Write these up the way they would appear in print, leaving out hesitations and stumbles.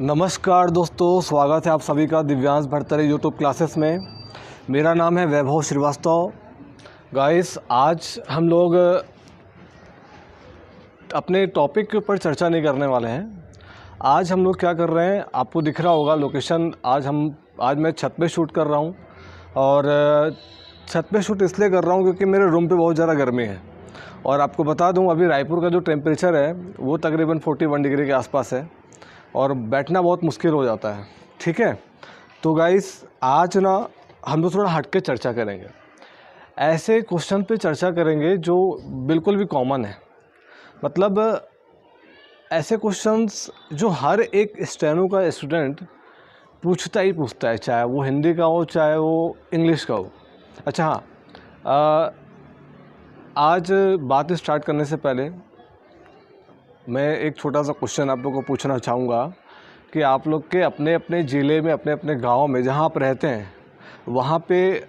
नमस्कार दोस्तों, स्वागत है आप सभी का दिव्यांश भरतरे यूट्यूब क्लासेस में। मेरा नाम है वैभव श्रीवास्तव। गाइस, आज हम लोग अपने टॉपिक के ऊपर चर्चा नहीं करने वाले हैं। आज हम लोग क्या कर रहे हैं, आपको दिख रहा होगा लोकेशन। आज मैं छत पे शूट कर रहा हूँ और छत पे शूट इसलिए कर रहा हूँ क्योंकि मेरे रूम पे बहुत ज़्यादा गर्मी है। और आपको बता दूँ, अभी रायपुर का जो टेम्परेचर है वो तकरीबन 41 डिग्री के आसपास है और बैठना बहुत मुश्किल हो जाता है। ठीक है, तो गाइस आज ना हम लोग थोड़ा हट के चर्चा करेंगे। ऐसे क्वेश्चन पे चर्चा करेंगे जो बिल्कुल भी कॉमन है, मतलब ऐसे क्वेश्चंस जो हर एक स्टेनो का स्टूडेंट पूछता है, चाहे वो हिंदी का हो चाहे वो इंग्लिश का हो। अच्छा हाँ, आज बात स्टार्ट करने से पहले मैं एक छोटा सा क्वेश्चन आप लोगों को पूछना चाहूँगा कि आप लोग के अपने अपने ज़िले में, अपने अपने गांव में जहां आप रहते हैं, वहां पे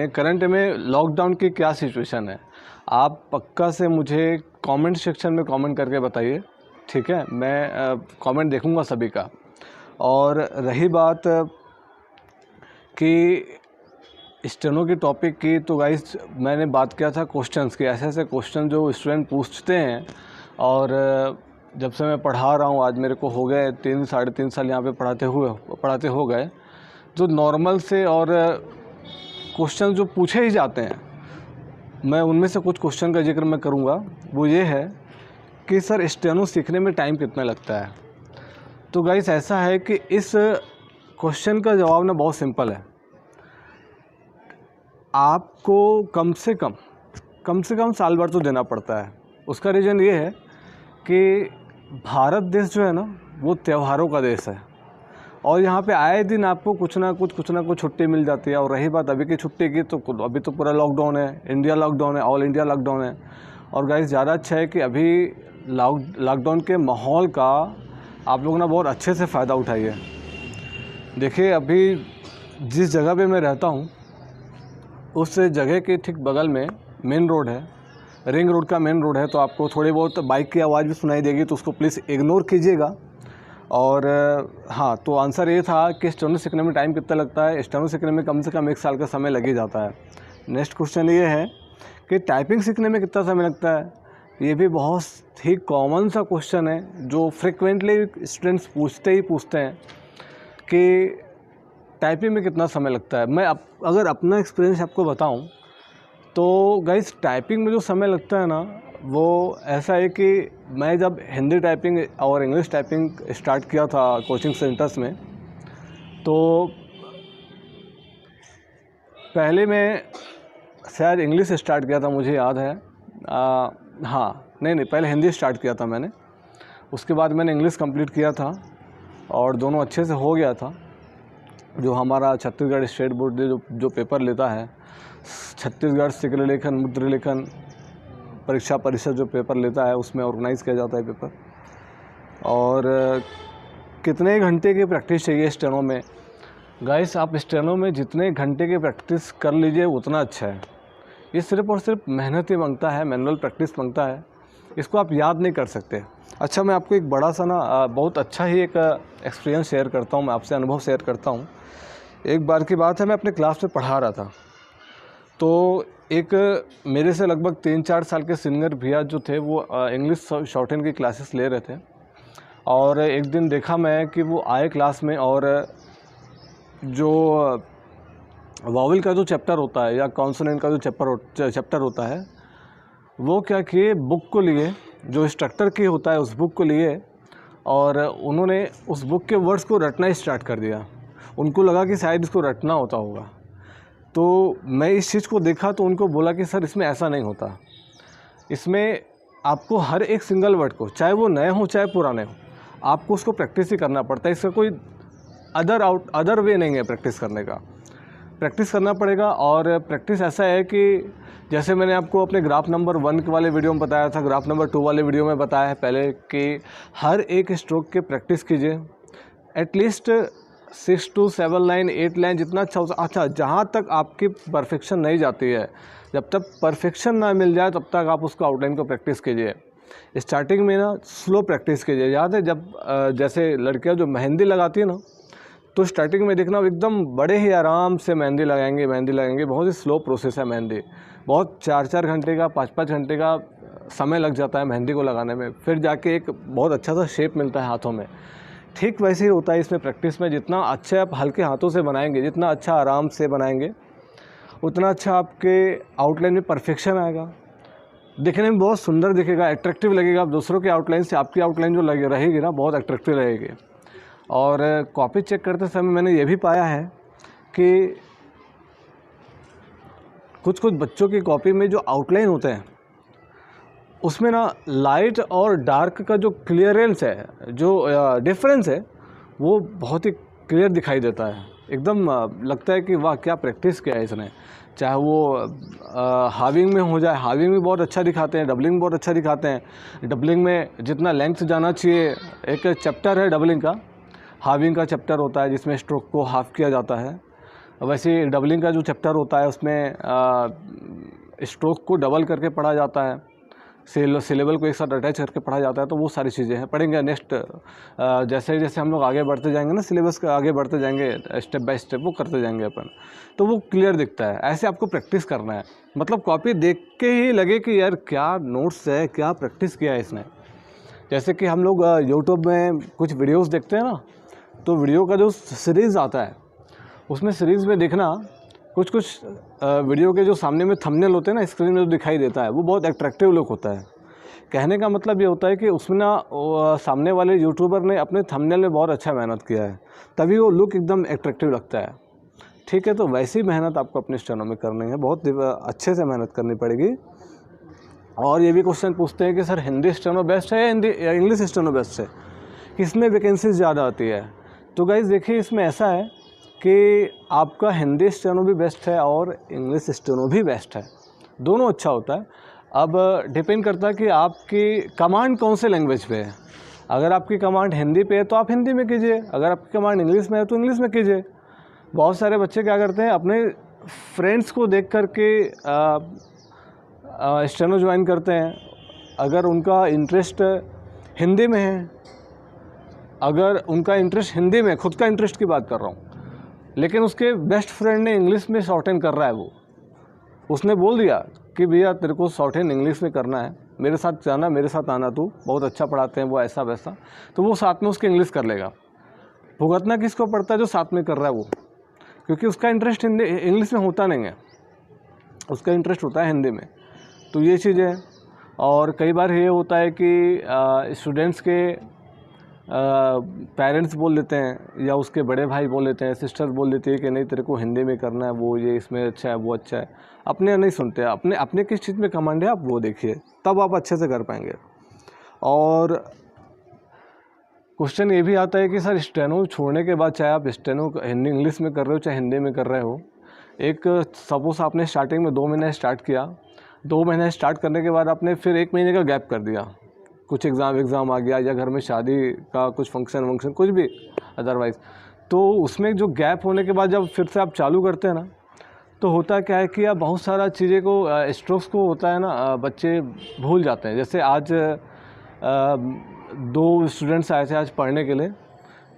करंट में लॉकडाउन की क्या सिचुएशन है। आप पक्का से मुझे कमेंट सेक्शन में कमेंट करके बताइए। ठीक है, मैं कमेंट देखूंगा सभी का। और रही बात कि स्टेनो की टॉपिक की, तो गाइस मैंने बात किया था क्वेश्चंस की। ऐसे ऐसे क्वेश्चन जो स्टूडेंट पूछते हैं और जब से मैं पढ़ा रहा हूँ, आज मेरे को हो गए 3-3.5 साल यहाँ पे पढ़ाते हो गए, जो नॉर्मल से और क्वेश्चन जो पूछे ही जाते हैं, मैं उनमें से कुछ क्वेश्चन का जिक्र मैं करूँगा। वो ये है कि सर स्टेनो सीखने में टाइम कितना लगता है। तो गाइस ऐसा है कि इस क्वेश्चन का जवाब ना बहुत सिंपल है। आपको कम से कम साल भर तो देना पड़ता है। उसका रीज़न ये है कि भारत देश जो है ना, वो त्योहारों का देश है और यहाँ पे आए दिन आपको कुछ ना कुछ छुट्टी मिल जाती है। और रही बात अभी की छुट्टी की, तो अभी तो पूरा लॉकडाउन है, इंडिया लॉकडाउन है, ऑल इंडिया लॉकडाउन है। और गाइस ज़्यादा अच्छा है कि अभी लॉकडाउन के माहौल का आप लोग ना बहुत अच्छे से फ़ायदा उठाइए। देखिए, अभी जिस जगह पे मैं रहता हूँ उस जगह के ठीक बगल में मेन रोड है, रिंग रोड का मेन रोड है। तो आपको थोड़ी बहुत बाइक की आवाज़ भी सुनाई देगी, तो उसको प्लीज़ इग्नोर कीजिएगा। और हाँ, तो आंसर ये था कि स्टेनो सीखने में टाइम कितना लगता है। स्टेनो सीखने में कम से कम 1 साल का समय लग ही जाता है। नेक्स्ट क्वेश्चन ये है कि टाइपिंग सीखने में कितना समय लगता है। ये भी बहुत ही कॉमन सा क्वेश्चन है जो फ्रिक्वेंटली स्टूडेंट्स पूछते हैं कि टाइपिंग में कितना समय लगता है। मैं अगर अपना एक्सपीरियंस आपको बताऊं तो गाइस, टाइपिंग में जो समय लगता है ना, वो ऐसा है कि मैं जब हिंदी टाइपिंग और इंग्लिश टाइपिंग स्टार्ट किया था कोचिंग सेंटर्स में, तो पहले मैं शायद इंग्लिश स्टार्ट किया था, मुझे याद है। पहले हिंदी स्टार्ट किया था मैंने। उसके बाद मैंने इंग्लिश कंप्लीट किया था और दोनों अच्छे से हो गया था। जो हमारा छत्तीसगढ़ स्टेट बोर्ड जो पेपर लेता है, छत्तीसगढ़ शीघ्र लेखन मुद्र लेखन परीक्षा परिषद जो पेपर लेता है, उसमें ऑर्गेनाइज़ किया जाता है पेपर। और कितने घंटे की प्रैक्टिस चाहिए स्टेनो में। गाइस, आप स्टेनो में जितने घंटे की प्रैक्टिस कर लीजिए उतना अच्छा है। ये सिर्फ़ और सिर्फ मेहनत ही मांगता है, मैनुअल प्रैक्टिस मांगता है। इसको आप याद नहीं कर सकते। अच्छा, मैं आपको एक बड़ा सा ना बहुत अच्छा ही एक एक्सपीरियंस शेयर करता हूँ, मैं आपसे अनुभव शेयर करता हूँ। एक बार की बात है, मैं अपने क्लास में पढ़ा रहा था, तो एक मेरे से लगभग 3-4 साल के सीनियर भैया जो थे, वो इंग्लिश शॉर्ट हैंड की क्लासेस ले रहे थे। और एक दिन देखा मैं कि वो आए क्लास में और जो वॉवेल का जो चैप्टर होता है या कॉन्सोनेंट का जो चैप्टर होता है, वो क्या किए, बुक को लिए, जो इंस्ट्रक्टर की होता है उस बुक को लिए और उन्होंने उस बुक के वर्ड्स को रटना स्टार्ट कर दिया। उनको लगा कि शायद इसको रटना होता होगा। तो मैं इस चीज़ को देखा तो उनको बोला कि सर, इसमें ऐसा नहीं होता। इसमें आपको हर एक सिंगल वर्ड को, चाहे वो नए हो चाहे पुराने हो, आपको उसको प्रैक्टिस ही करना पड़ता है। इसका कोई अदर वे नहीं है प्रैक्टिस करने का। प्रैक्टिस करना पड़ेगा। और प्रैक्टिस ऐसा है कि जैसे मैंने आपको अपने ग्राफ नंबर 1 वाले वीडियो में बताया था, ग्राफ नंबर 2 वाले वीडियो में बताया है पहले कि हर एक स्ट्रोक के प्रैक्टिस कीजिए। एटलीस्ट 6 to 7 लाइन 8 लाइन जितना अच्छा हो। अच्छा, जहाँ तक आपकी परफेक्शन नहीं जाती है, जब तक परफेक्शन ना मिल जाए तब तक आप उसको आउटलाइन को प्रैक्टिस कीजिए। स्टार्टिंग में ना स्लो प्रैक्टिस कीजिए। याद है जब जैसे लड़कियां जो मेहंदी लगाती है ना, तो स्टार्टिंग में देखना एकदम बड़े ही आराम से मेहंदी लगाएंगे। बहुत ही स्लो प्रोसेस है मेहंदी, बहुत 4-4 घंटे का 5-5 घंटे का समय लग जाता है मेहंदी को लगाने में, फिर जाके एक बहुत अच्छा सा शेप मिलता है हाथों में। ठीक वैसे ही होता है इसमें प्रैक्टिस में, जितना अच्छा आप हल्के हाथों से बनाएंगे, जितना अच्छा आराम से बनाएंगे, उतना अच्छा आपके आउटलाइन में परफेक्शन आएगा, दिखने में बहुत सुंदर दिखेगा, अट्रैक्टिव लगेगा। दूसरों के आउटलाइन से आपकी आउटलाइन जो लगे रहेगी ना, बहुत अट्रैक्टिव रहेगी। और कॉपी चेक करते समय मैंने ये भी पाया है कि कुछ बच्चों की कॉपी में जो आउटलाइन होते हैं उसमें ना लाइट और डार्क का जो क्लियरेंस है, जो डिफरेंस है, वो बहुत ही क्लियर दिखाई देता है। एकदम लगता है कि वाह क्या प्रैक्टिस किया है इसने। चाहे वो हाविंग में हो जाए, हाविंग में बहुत अच्छा दिखाते हैं, डबलिंग में बहुत अच्छा दिखाते हैं। डबलिंग में जितना लेंथ जाना चाहिए, एक चैप्टर है डबलिंग का, हाविंग का चैप्टर होता है जिसमें स्ट्रोक को हाफ किया जाता है। वैसे डबलिंग का जो चैप्टर होता है उसमें स्ट्रोक को डबल करके पढ़ा जाता है, सिलेबल को एक साथ अटैच करके पढ़ा जाता है। तो वो सारी चीज़ें हैं, पढ़ेंगे नेक्स्ट जैसे जैसे हम लोग आगे बढ़ते जाएंगे ना, सिलेबस का आगे बढ़ते जाएंगे, स्टेप बाय स्टेप वो करते जाएंगे अपन, तो वो क्लियर दिखता है। ऐसे आपको प्रैक्टिस करना है, मतलब कॉपी देख के ही लगे कि यार क्या नोट्स है, क्या प्रैक्टिस किया है इसने। जैसे कि हम लोग यूट्यूब में कुछ वीडियोस देखते हैं ना, तो वीडियो का जो सीरीज़ आता है उसमें सीरीज़ में देखना, कुछ वीडियो के जो सामने में थंबनेल होते हैं ना, स्क्रीन में जो दिखाई देता है, वो बहुत अट्रैक्टिव लुक होता है। कहने का मतलब ये होता है कि उसमें ना सामने वाले यूट्यूबर ने अपने थंबनेल में बहुत अच्छा मेहनत किया है, तभी वो लुक एकदम अट्रैक्टिव लगता है। ठीक है, तो वैसी मेहनत आपको अपने स्टेनो में करनी है, बहुत अच्छे से मेहनत करनी पड़ेगी। और ये भी क्वेश्चन पूछते हैं कि सर हिंदी स्टेनो बेस्ट है या इंग्लिश स्टेनो बेस्ट है, किसमें वैकेंसी ज़्यादा आती है। तो गाइस देखिए, इसमें ऐसा है कि आपका हिंदी स्टेनो भी बेस्ट है और इंग्लिश स्टेनो भी बेस्ट है, दोनों अच्छा होता है। अब डिपेंड करता है कि आपकी कमांड कौन से लैंग्वेज पे है। अगर आपकी कमांड हिंदी पे है तो आप हिंदी में कीजिए, अगर आपकी कमांड इंग्लिश में है तो इंग्लिश में कीजिए। बहुत सारे बच्चे क्या करते हैं, अपने फ्रेंड्स को देख कर के स्टेनो ज्वाइन करते हैं। अगर उनका इंटरेस्ट हिंदी में है, अगर उनका इंटरेस्ट हिंदी में, खुद का इंटरेस्ट की बात कर रहा हूँ, लेकिन उसके बेस्ट फ्रेंड ने इंग्लिश में शॉर्ट हैंड कर रहा है, वो उसने बोल दिया कि भैया तेरे को शॉर्ट हैंड इंग्लिश में करना है, मेरे साथ जाना, मेरे साथ आना, तू बहुत अच्छा पढ़ाते हैं वो, ऐसा वैसा, तो वो साथ में उसके इंग्लिश कर लेगा। भुगतना किसको पड़ता है, जो साथ में कर रहा है वो, क्योंकि उसका इंटरेस्ट हिंदी इंग्लिश में होता नहीं है, उसका इंटरेस्ट होता है हिंदी में। तो ये चीज़ें हैं। और कई बार ये होता है कि स्टूडेंट्स के पेरेंट्स बोल देते हैं, या उसके बड़े भाई बोल देते हैं, सिस्टर बोल देती है कि नहीं तेरे को हिंदी में करना है, वो ये इसमें अच्छा है, वो अच्छा है। अपने नहीं सुनते, अपने किस चीज़ में कमांड है आप वो देखिए, तब आप अच्छे से कर पाएंगे। और क्वेश्चन ये भी आता है कि सर स्टेनो छोड़ने के बाद, चाहे आप स्टेनो हिंदी इंग्लिश में कर रहे हो चाहे हिंदी में कर रहे हो, एक सपोज आपने स्टार्टिंग में 2 महीने स्टार्ट किया, 2 महीने स्टार्ट करने के बाद आपने फिर 1 महीने का गैप कर दिया, कुछ एग्ज़ाम आ गया, या घर में शादी का कुछ फंक्शन कुछ भी अदरवाइज़, तो उसमें जो गैप होने के बाद जब फिर से आप चालू करते हैं ना, तो होता क्या है कि आप बहुत सारा चीज़ें को स्ट्रोक्स को होता है ना, बच्चे भूल जाते हैं। जैसे आज 2 स्टूडेंट्स आए थे आज पढ़ने के लिए,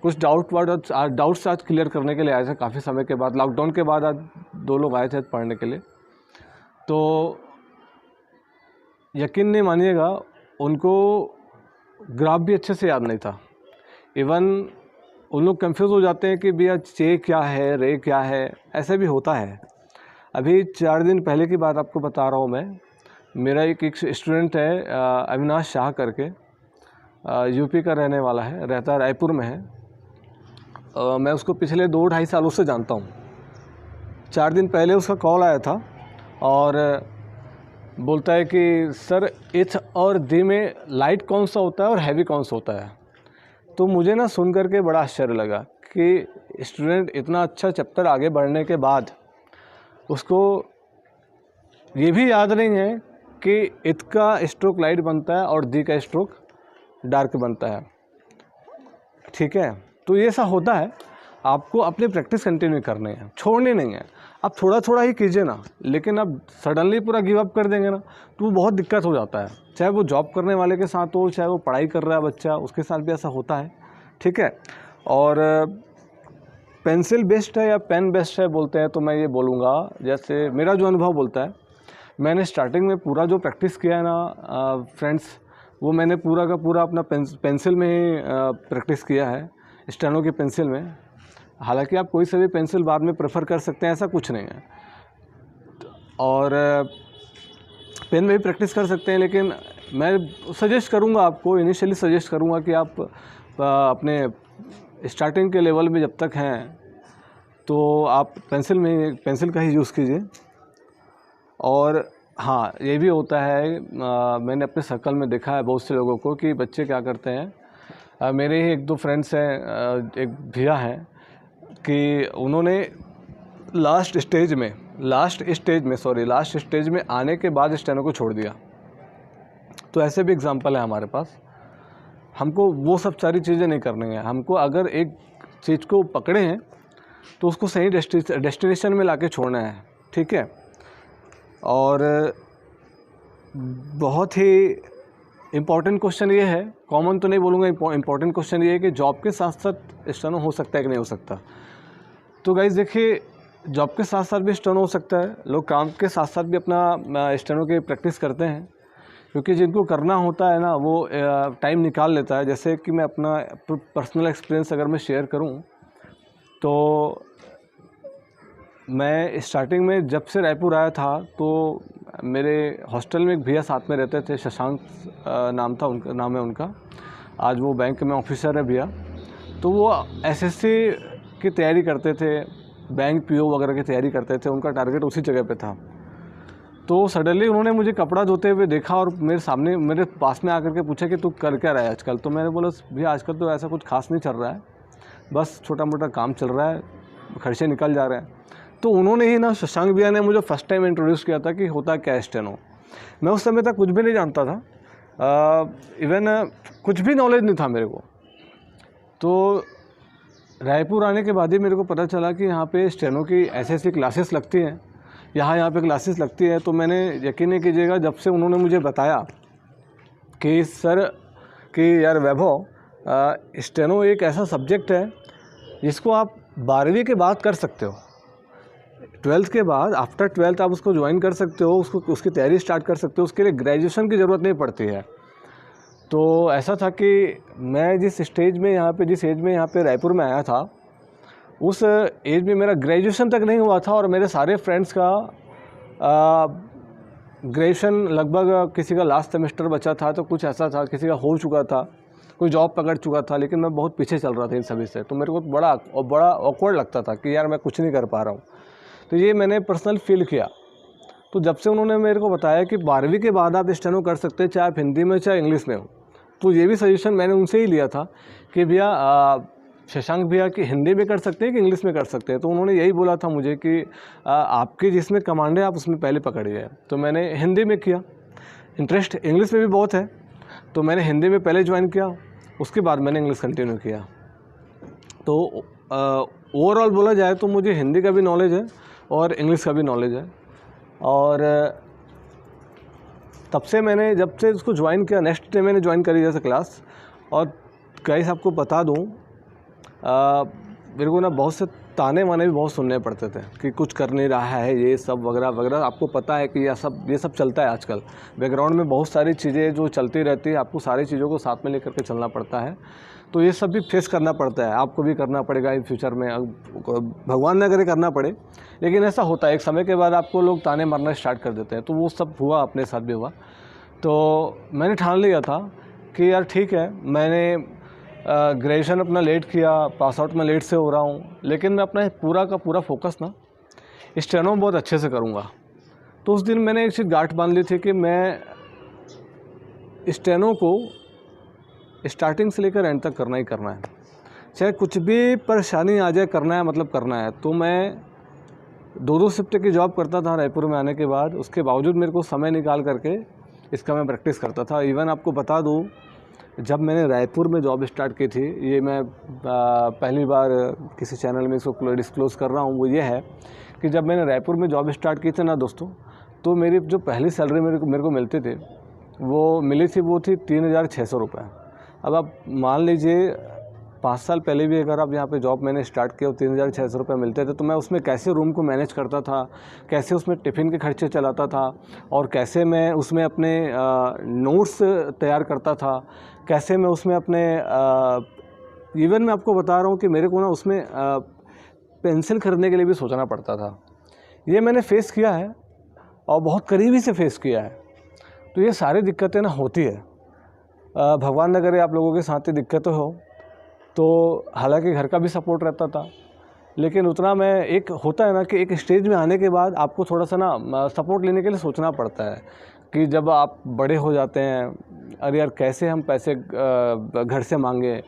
कुछ डाउट्स आज क्लियर करने के लिए आए थे, काफ़ी समय के बाद, लॉकडाउन के बाद आज 2 लोग आए थे पढ़ने के लिए। तो यकीन नहीं मानिएगा, उनको ग्राफ भी अच्छे से याद नहीं था। इवन उन लोग कंफ्यूज हो जाते हैं कि भैया चे क्या है, रे क्या है, ऐसे भी होता है। अभी 4 दिन पहले की बात आपको बता रहा हूँ मैं। मेरा एक स्टूडेंट है अविनाश शाह करके, यूपी का रहने वाला है, रहता है रायपुर में है। मैं उसको पिछले 2-2.5 सालों से जानता हूँ। 4 दिन पहले उसका कॉल आया था और बोलता है कि सर एथ और दी में लाइट कौन सा होता है और हैवी कौन सा होता है। तो मुझे ना सुन करके बड़ा आश्चर्य लगा कि स्टूडेंट इतना अच्छा चैप्टर आगे बढ़ने के बाद उसको ये भी याद नहीं है कि एथ का स्ट्रोक लाइट बनता है और दी का स्ट्रोक डार्क बनता है। ठीक है, तो ये ऐसा होता है। आपको अपनी प्रैक्टिस कंटिन्यू करनी है, छोड़नी नहीं है। आप थोड़ा थोड़ा ही कीजिए ना, लेकिन अब सडनली पूरा गिव अप कर देंगे ना तो वो बहुत दिक्कत हो जाता है। चाहे वो जॉब करने वाले के साथ हो, चाहे वो पढ़ाई कर रहा है बच्चा, उसके साथ भी ऐसा होता है, ठीक है। और पेंसिल बेस्ड है या पेन बेस्ड है बोलते हैं, तो मैं ये बोलूँगा, जैसे मेरा जो अनुभव बोलता है, मैंने स्टार्टिंग में पूरा जो प्रैक्टिस किया है ना फ्रेंड्स, वो मैंने पूरा का पूरा अपना पेंसिल में ही प्रैक्टिस किया है, स्टेनो की पेंसिल में। हालांकि आप कोई सा भी पेंसिल बाद में प्रेफर कर सकते हैं, ऐसा कुछ नहीं है, और पेन में भी प्रैक्टिस कर सकते हैं। लेकिन मैं सजेस्ट करूंगा आपको, इनिशियली सजेस्ट करूंगा कि आप अपने स्टार्टिंग के लेवल में जब तक हैं तो आप पेंसिल का ही यूज़ कीजिए। और हाँ, ये भी होता है, मैंने अपने सर्कल में देखा है बहुत से लोगों को कि बच्चे क्या करते हैं, मेरे ही 1-2 फ्रेंड्स हैं, एक भैया हैं कि उन्होंने लास्ट स्टेज में आने के बाद स्टेनो को छोड़ दिया। तो ऐसे भी एग्जांपल है हमारे पास। हमको वो सब सारी चीज़ें नहीं करनी है। हमको अगर एक चीज़ को पकड़े हैं तो उसको सही डेस्टिनेशन में लाके छोड़ना है, ठीक है। और बहुत ही इम्पॉर्टेंट क्वेश्चन ये है, कॉमन तो नहीं बोलूँगा, इम्पॉर्टेंट क्वेश्चन ये है कि जॉब के साथ साथ स्टेनो हो सकता है कि नहीं हो सकता। तो गाइस देखिए, जॉब के साथ साथ भी स्टेनो हो सकता है। लोग काम के साथ साथ भी अपना स्टेनो की प्रैक्टिस करते हैं, क्योंकि जिनको करना होता है ना वो टाइम निकाल लेता है। जैसे कि मैं अपना पर्सनल एक्सपीरियंस अगर मैं शेयर करूं, तो मैं स्टार्टिंग में जब से रायपुर आया था तो मेरे हॉस्टल में एक भैया साथ में रहते थे, शशांक नाम है उनका। आज वो बैंक में ऑफिसर है भैया। तो वो एसएससी की तैयारी करते थे, बैंक पीओ वगैरह की तैयारी करते थे, उनका टारगेट उसी जगह पे था। तो सडनली उन्होंने मुझे कपड़ा धोते हुए देखा और मेरे पास में आकर के पूछा कि तू कर क्या रहा है आजकल। तो मैंने बोला भैया आजकल तो ऐसा कुछ खास नहीं चल रहा है, बस छोटा मोटा काम चल रहा है, खर्चे निकल जा रहे हैं। तो उन्होंने ही ना, शशांक भैया ने मुझे फर्स्ट टाइम इंट्रोड्यूस किया था कि होता क्या है स्टेनो। मैं उस समय तक कुछ भी नहीं जानता था, इवन कुछ भी नॉलेज नहीं था मेरे को। तो रायपुर आने के बाद ही मेरे को पता चला कि यहाँ पे स्टेनो की ऐसी क्लासेस लगती हैं, यहाँ पे क्लासेस लगती है। तो मैंने, यकीन नहीं कीजिएगा, जब से उन्होंने मुझे बताया कि सर कि यार वैभव, स्टेनो एक ऐसा सब्जेक्ट है जिसको आप 12वीं के बाद कर सकते हो, 12th के बाद, आफ्टर 12th आप उसको ज्वाइन कर सकते हो, उसकी तैयारी स्टार्ट कर सकते हो, उसके लिए ग्रेजुएशन की ज़रूरत नहीं पड़ती है। तो ऐसा था कि मैं जिस एज में यहाँ पे रायपुर में आया था, उस एज में मेरा ग्रेजुएशन तक नहीं हुआ था, और मेरे सारे फ्रेंड्स का ग्रेजुएशन लगभग, किसी का लास्ट सेमेस्टर बचा था, तो कुछ ऐसा था, किसी का हो चुका था, कोई जॉब पकड़ चुका था, लेकिन मैं बहुत पीछे चल रहा था इन सभी से। तो मेरे को बड़ा ऑकवर्ड लगता था कि यार मैं कुछ नहीं कर पा रहा हूँ। तो ये मैंने पर्सनल फील किया। तो जब से उन्होंने मेरे को बताया कि 12वीं के बाद आप स्टेनो कर सकते हैं, चाहे आप हिंदी में चाहे इंग्लिश में हो, तो ये भी सजेशन मैंने उनसे ही लिया था कि भैया शशांक भैया कि हिंदी में कर सकते हैं कि इंग्लिश में कर सकते हैं। तो उन्होंने यही बोला था मुझे कि आपकी जिसमें कमांड है आप उसमें पहले पकड़िए। तो मैंने हिंदी में किया, इंटरेस्ट इंग्लिश में भी बहुत है, तो मैंने हिंदी में पहले ज्वाइन किया, उसके बाद मैंने इंग्लिश कंटिन्यू किया। तो ओवरऑल बोला जाए तो मुझे हिंदी का भी नॉलेज है और इंग्लिश का भी नॉलेज है। और तब से मैंने, जब से उसको ज्वाइन किया, नेक्स्ट डे मैंने ज्वाइन करी जैसे क्लास। और गाइस आपको बता दूं, मेरे को ना बहुत से ताने वाने भी बहुत सुनने पड़ते थे कि कुछ कर नहीं रहा है, ये सब वगैरह वगैरह। आपको पता है कि ये सब चलता है आजकल, बैकग्राउंड में बहुत सारी चीज़ें जो चलती रहती है, आपको सारी चीज़ों को साथ में लेकर के चलना पड़ता है। तो ये सब भी फेस करना पड़ता है, आपको भी करना पड़ेगा इन फ्यूचर में, भगवान न करे करना पड़े, लेकिन ऐसा होता है। एक समय के बाद आपको लोग ताने मारना स्टार्ट कर देते हैं, तो वो सब हुआ, अपने साथ भी हुआ। तो मैंने ठान लिया था कि यार ठीक है, मैंने ग्रेजुएशन अपना लेट किया, पास आउट में लेट से हो रहा हूँ, लेकिन मैं अपना पूरा का पूरा फोकस ना स्टेनो में बहुत अच्छे से करूँगा। तो उस दिन मैंने एक चीज़ गांठ बांध ली थी कि मैं स्टेनो को स्टार्टिंग से लेकर एंड तक करना ही करना है, चाहे कुछ भी परेशानी आ जाए, करना है मतलब करना है। तो मैं 2-2 शिफ्ट की जॉब करता था रायपुर में आने के बाद, उसके बावजूद मेरे को समय निकाल करके इसका मैं प्रैक्टिस करता था। इवन आपको बता दूँ, जब मैंने रायपुर में जॉब स्टार्ट की थी, ये मैं पहली बार किसी चैनल में इसको डिस्क्लोज़ कर रहा हूँ, वो ये है कि जब मैंने रायपुर में जॉब स्टार्ट की थी ना दोस्तों, तो मेरी जो पहली सैलरी मेरे को मिलती थी वो मिली थी, वो थी 3,600 रुपये। अब आप मान लीजिए 5 साल पहले भी अगर आप यहाँ पे जॉब मैंने स्टार्ट किया और 3,600 रुपये मिलते थे, तो मैं उसमें कैसे रूम को मैनेज करता था, कैसे उसमें टिफ़िन के खर्चे चलाता था, और कैसे मैं उसमें अपने नोट्स तैयार करता था, कैसे मैं उसमें अपने इवन मैं आपको बता रहा हूँ कि मेरे को ना उसमें पेंसिल खरीदने के लिए भी सोचना पड़ता था। ये मैंने फ़ेस किया है और बहुत करीबी से फ़ेस किया है। तो ये सारी दिक्कतें ना होती है, भगवान न करे आप लोगों के साथ ही दिक्कतें हो। तो हालांकि घर का भी सपोर्ट रहता था, लेकिन उतना मैं एक होता है ना कि एक स्टेज में आने के बाद आपको थोड़ा सा ना सपोर्ट लेने के लिए सोचना पड़ता है कि जब आप बड़े हो जाते हैं, अरे यार कैसे हम पैसे घर से मांगे,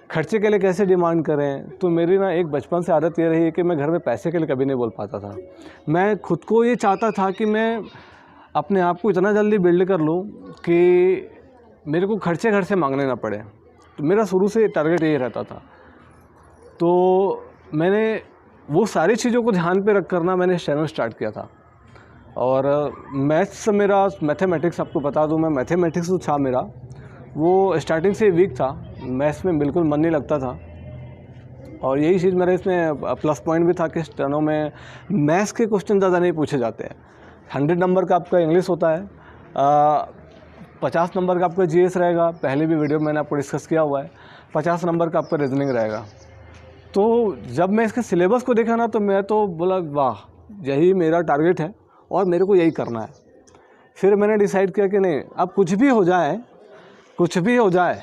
खर्चे के लिए कैसे डिमांड करें। तो मेरी ना एक बचपन से आदत ये रही है कि मैं घर में पैसे के लिए कभी नहीं बोल पाता था। मैं खुद को ये चाहता था कि मैं अपने आप को इतना जल्दी बिल्ड कर लूँ कि मेरे को खर्चे घर से मांगने ना पड़े। तो मेरा शुरू से टारगेट यही रहता था। तो मैंने वो सारी चीज़ों को ध्यान पे रख कर ना मैंने स्टेनो स्टार्ट किया था। और मैथ्स मेरा मैथमेटिक्स आपको बता दूं, मैं मैथमेटिक्स जो था मेरा वो स्टार्टिंग से वीक था, मैथ्स में बिल्कुल मन नहीं लगता था। और यही चीज़ मेरा इसमें प्लस पॉइंट भी था कि स्टेनो में मैथ्स के क्वेश्चन ज़्यादा नहीं पूछे जाते हैं। 100 नंबर का आपका इंग्लिश होता है, 50 नंबर का आपका जीएस रहेगा, पहले भी वीडियो में मैंने आपको डिस्कस किया हुआ है। 50 नंबर का आपका रीजनिंग रहेगा। तो जब मैं इसके सिलेबस को देखा ना, तो मैं तो बोला वाह, यही मेरा टारगेट है और मेरे को यही करना है। फिर मैंने डिसाइड किया कि नहीं, अब कुछ भी हो जाए, कुछ भी हो जाए,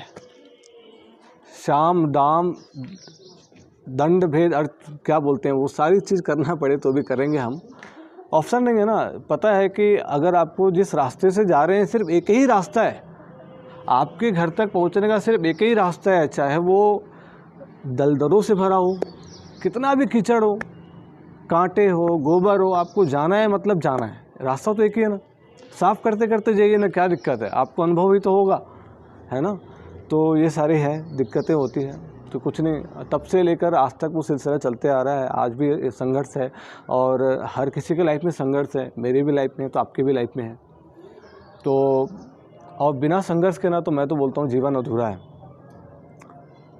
शाम दाम दंड भेद और क्या बोलते हैं वो सारी चीज़ करना पड़े तो भी करेंगे हम। ऑप्शन नहीं है ना। पता है कि अगर आपको जिस रास्ते से जा रहे हैं सिर्फ एक ही रास्ता है, आपके घर तक पहुंचने का सिर्फ एक ही रास्ता है, चाहे वो दलदलों से भरा हो, कितना भी कीचड़ हो, कांटे हो, गोबर हो, आपको जाना है मतलब जाना है। रास्ता तो एक ही है ना, साफ़ करते करते जाइए ना, क्या दिक्कत है, आपको अनुभव ही तो होगा, है ना। तो ये सारी है दिक्कतें होती हैं, तो कुछ नहीं, तब से लेकर आज तक वो सिलसिला चलते आ रहा है। आज भी संघर्ष है और हर किसी के लाइफ में संघर्ष है, मेरी भी लाइफ में है तो आपकी भी लाइफ में है। तो और बिना संघर्ष के ना तो मैं तो बोलता हूँ जीवन अधूरा है।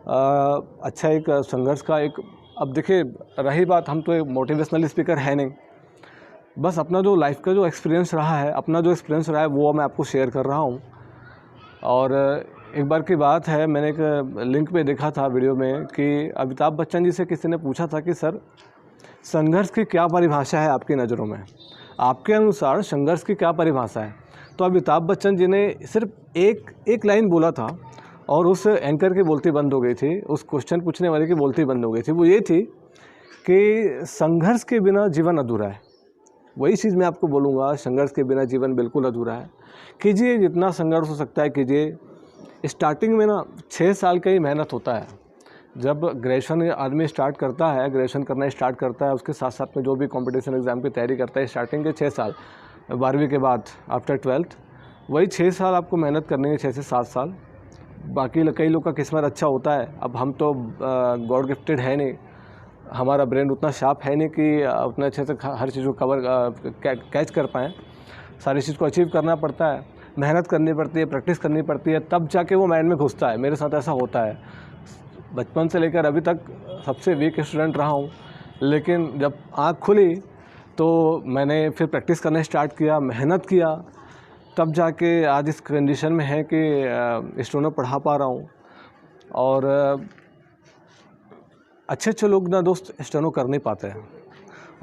अच्छा, एक संघर्ष का एक, अब देखिए रही बात, हम तो एक मोटिवेशनल स्पीकर है नहीं, बस अपना जो लाइफ का जो एक्सपीरियंस रहा है, अपना जो एक्सपीरियंस रहा है वो मैं आपको शेयर कर रहा हूँ। और एक बार की बात है, मैंने एक लिंक पे देखा था वीडियो में कि अमिताभ बच्चन जी से किसी ने पूछा था कि सर संघर्ष की क्या परिभाषा है आपकी नज़रों में, आपके अनुसार संघर्ष की क्या परिभाषा है। तो अमिताभ बच्चन जी ने सिर्फ एक लाइन बोला था और उस एंकर की बोलती बंद हो गई थी, उस क्वेश्चन पूछने वाले की बोलती बंद हो गई थी। वो ये थी कि संघर्ष के बिना जीवन अधूरा है। वही चीज़ मैं आपको बोलूँगा, संघर्ष के बिना जीवन बिल्कुल अधूरा है। कीजिए जितना संघर्ष हो सकता है कीजिए। स्टार्टिंग में ना 6 साल का ही मेहनत होता है। जब ग्रेजुएशन आदमी स्टार्ट करता है, ग्रेजुएशन करना स्टार्ट करता है, उसके साथ साथ में जो भी कंपटीशन एग्ज़ाम की तैयारी करता है, स्टार्टिंग के 6 साल, 12वीं के बाद आफ्टर 12th, वही 6 साल आपको मेहनत करनी है, 6 से 7 साल। बाकी कई लोग का किस्मत अच्छा होता है। अब हम तो गॉड गिफ्टेड है नहीं, हमारा ब्रेन उतना शार्प है नहीं कि उतना अच्छे से हर चीज़ को कैच कर पाएँ। सारी चीज़ को अचीव करना पड़ता है, मेहनत करनी पड़ती है, प्रैक्टिस करनी पड़ती है, तब जाके वो माइंड में घुसता है। मेरे साथ ऐसा होता है, बचपन से लेकर अभी तक सबसे वीक स्टूडेंट रहा हूँ, लेकिन जब आँख खुली तो मैंने फिर प्रैक्टिस करना स्टार्ट किया, मेहनत किया, तब जाके आज इस कंडीशन में है कि स्टूडेंट पढ़ा पा रहा हूँ। और अच्छे लोग ना दोस्त स्टेनो कर नहीं पाते हैं,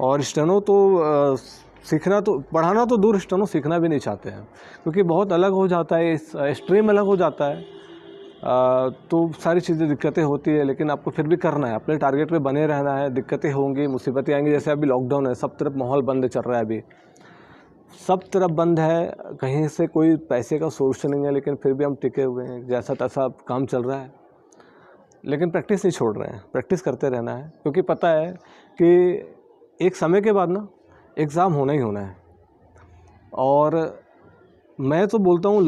और स्टेनो तो सीखना तो, पढ़ाना तो दूर, स्टेनो सीखना भी नहीं चाहते हैं, क्योंकि बहुत अलग हो जाता है, स्ट्रीम अलग हो जाता है। तो सारी चीज़ें दिक्कतें होती है, लेकिन आपको फिर भी करना है, अपने टारगेट पे बने रहना है। दिक्कतें होंगी, मुसीबतें आएंगी, जैसे अभी लॉकडाउन है, सब तरफ माहौल बंद चल रहा है, अभी सब तरफ बंद है, कहीं से कोई पैसे का सोर्स नहीं है, लेकिन फिर भी हम टिके हुए हैं, जैसा तैसा काम चल रहा है। लेकिन प्रैक्टिस नहीं छोड़ रहे हैं, प्रैक्टिस करते रहना है, क्योंकि पता है कि एक समय के बाद ना एग्ज़ाम होना ही होना है। और मैं तो बोलता हूँ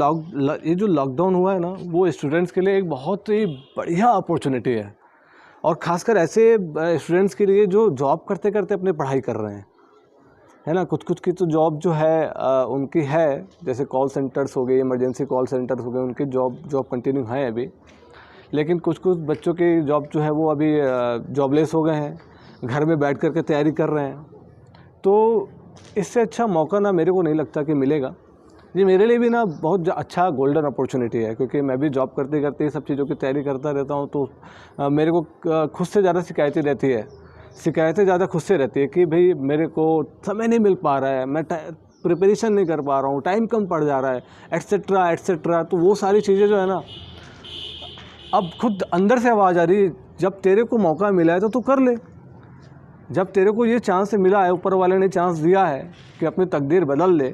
ये जो लॉकडाउन हुआ है ना, वो स्टूडेंट्स के लिए एक बहुत ही बढ़िया अपॉर्चुनिटी है, और ख़ासकर ऐसे स्टूडेंट्स के लिए जो जॉब करते करते अपनी पढ़ाई कर रहे हैं। है ना। कुछ कुछ की तो जॉब जो है उनकी है, जैसे कॉल सेंटर्स हो गए, इमरजेंसी कॉल सेंटर्स हो गए, उनकी जॉब कंटिन्यू है अभी। लेकिन कुछ कुछ बच्चों की जॉब जो है वो अभी जॉबलेस हो गए हैं, घर में बैठ कर के तैयारी कर रहे हैं। तो इससे अच्छा मौका ना मेरे को नहीं लगता कि मिलेगा। जी मेरे लिए भी ना बहुत अच्छा गोल्डन अपॉर्चुनिटी है, क्योंकि मैं भी जॉब करते करते सब चीज़ों की तैयारी करता रहता हूँ। तो मेरे को खुद से ज़्यादा शिकायतें रहती है, शिकायतें ज़्यादा खुद से रहती है कि भाई मेरे को समय नहीं मिल पा रहा है, मैं प्रिपरेशन नहीं कर पा रहा हूँ, टाइम कम पड़ जा रहा है, एट्सेट्रा एट्सेट्रा। तो वो सारी चीज़ें जो है ना, अब खुद अंदर से आवाज़ आ रही है, जब तेरे को मौका मिला है तो तू कर ले। जब तेरे को ये चांस मिला है, ऊपर वाले ने चांस दिया है कि अपनी तकदीर बदल ले,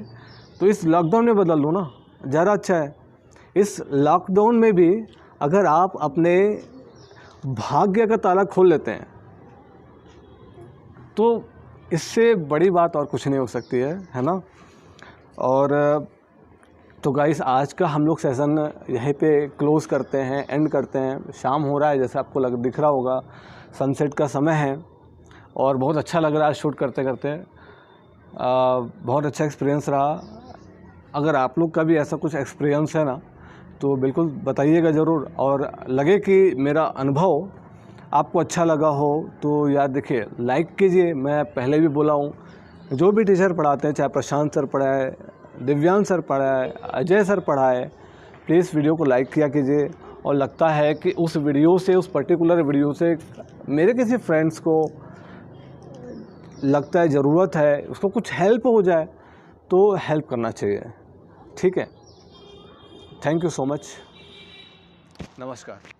तो इस लॉकडाउन में बदल लो ना, ज़्यादा अच्छा है। इस लॉकडाउन में भी अगर आप अपने भाग्य का ताला खोल लेते हैं तो इससे बड़ी बात और कुछ नहीं हो सकती है ना। और तो गाइस, आज का हम लोग सेशन यहीं पे क्लोज़ करते हैं, एंड करते हैं। शाम हो रहा है, जैसे आपको दिख रहा होगा, सनसेट का समय है और बहुत अच्छा लग रहा है शूट करते करते। बहुत अच्छा एक्सपीरियंस रहा। अगर आप लोग का भी ऐसा कुछ एक्सपीरियंस है ना, तो बिल्कुल बताइएगा ज़रूर। और लगे कि मेरा अनुभव आपको अच्छा लगा हो तो यार देखिए, लाइक कीजिए। मैं पहले भी बोला हूँ, जो भी टीचर पढ़ाते हैं, चाहे प्रशांत सर पढ़ाए, दिव्यांश सर पढ़ाए, अजय सर पढ़ाए, प्लीज़ वीडियो को लाइक किया कीजिए। और लगता है कि उस वीडियो से, उस पर्टिकुलर वीडियो से मेरे किसी फ्रेंड्स को लगता है ज़रूरत है, उसको कुछ हेल्प हो जाए, तो हेल्प करना चाहिए। ठीक है, थैंक यू सो मच, नमस्कार।